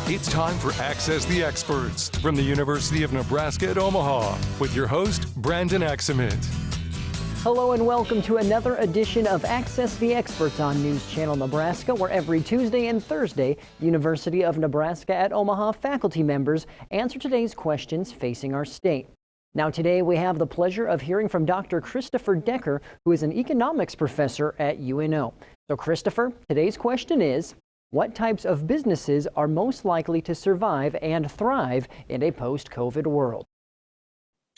It's time for Access the Experts from the University of Nebraska at Omaha with your host, Brandon Axamit. Hello and welcome to another edition of Access the Experts on News Channel Nebraska, where every Tuesday and Thursday, University of Nebraska at Omaha faculty members answer today's questions facing our state. Now today we have the pleasure of hearing from Dr. Christopher Decker, who is an economics professor at UNO. So Christopher, today's question is, what types of businesses are most likely to survive and thrive in a post-COVID world?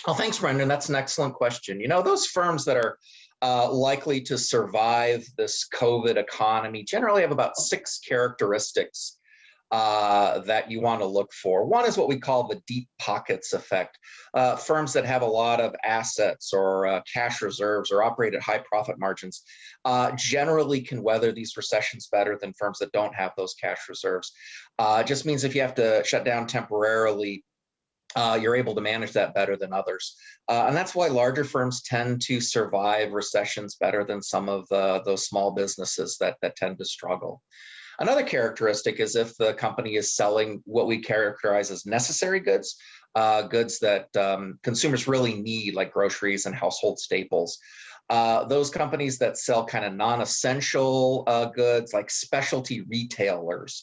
Well, thanks, Brendan. That's an excellent question. You know, those firms that are likely to survive this COVID economy generally have about 6 characteristics that you want to look for. One is what we call the deep pockets effect. Firms that have a lot of assets or cash reserves or operate at high profit margins generally can weather these recessions better than firms that don't have those cash reserves. It just means if you have to shut down temporarily, you're able to manage that better than others. And that's why larger firms tend to survive recessions better than some of those small businesses that tend to struggle. Another characteristic is if the company is selling what we characterize as necessary goods, goods that consumers really need, like groceries and household staples. Those companies that sell kind of non-essential goods, like specialty retailers,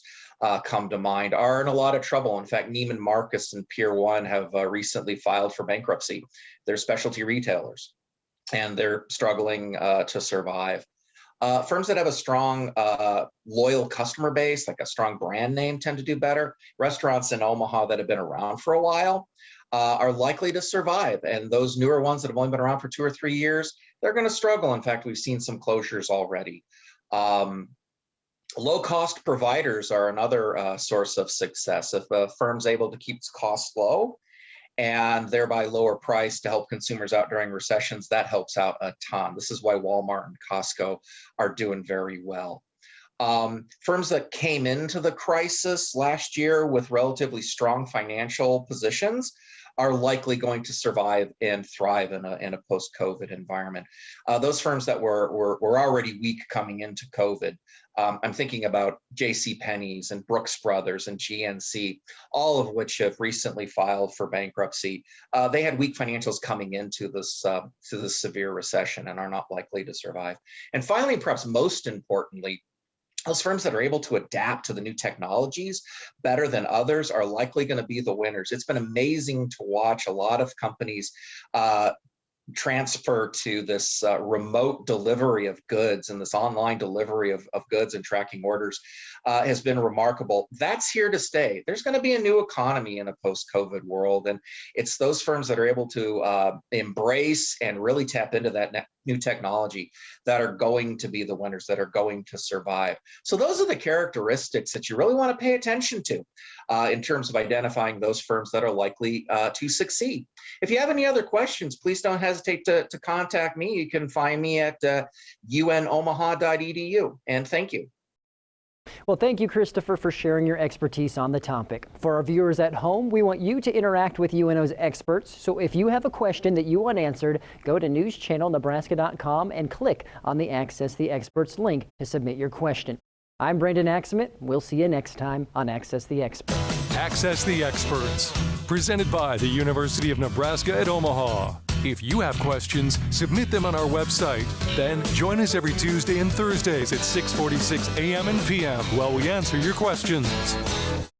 come to mind, are in a lot of trouble. In fact, Neiman Marcus and Pier 1 have recently filed for bankruptcy. They're specialty retailers, and they're struggling to survive. Firms that have a strong, loyal customer base, like a strong brand name, tend to do better. Restaurants in Omaha that have been around for a while are likely to survive. And those newer ones that have only been around for 2 or 3 years, they're going to struggle. In fact, we've seen some closures already. Low-cost providers are another source of success. If a firm's able to keep its costs low and thereby lower price to help consumers out during recessions, that helps out a ton. This is why Walmart and Costco are doing very well. Firms that came into the crisis last year with relatively strong financial positions are likely going to survive and thrive in a post-COVID environment. Those firms that were already weak coming into COVID, I'm thinking about JCPenney's and Brooks Brothers and GNC, all of which have recently filed for bankruptcy. They had weak financials coming into this severe recession and are not likely to survive. And finally, perhaps most importantly, those firms that are able to adapt to the new technologies better than others are likely going to be the winners. It's been amazing to watch a lot of companies transfer to this remote delivery of goods, and this online delivery of goods and tracking orders has been remarkable. That's here to stay. There's going to be a new economy in a post-COVID world, and it's those firms that are able to embrace and really tap into that new technology that are going to be the winners, that are going to survive. So those are the characteristics that you really want to pay attention to in terms of identifying those firms that are likely to succeed. If you have any other questions, please don't hesitate to contact me. You can find me at unomaha.edu, and thank you. Well, thank you, Christopher, for sharing your expertise on the topic. For our viewers at home, we want you to interact with UNO's experts. So if you have a question that you want answered, go to newschannelnebraska.com and click on the Access the Experts link to submit your question. I'm Brandon Axamit. We'll see you next time on Access the Experts. Access the Experts, presented by the University of Nebraska at Omaha. If you have questions, submit them on our website. Then join us every Tuesday and Thursdays at 6:46 a.m. and p.m. while we answer your questions.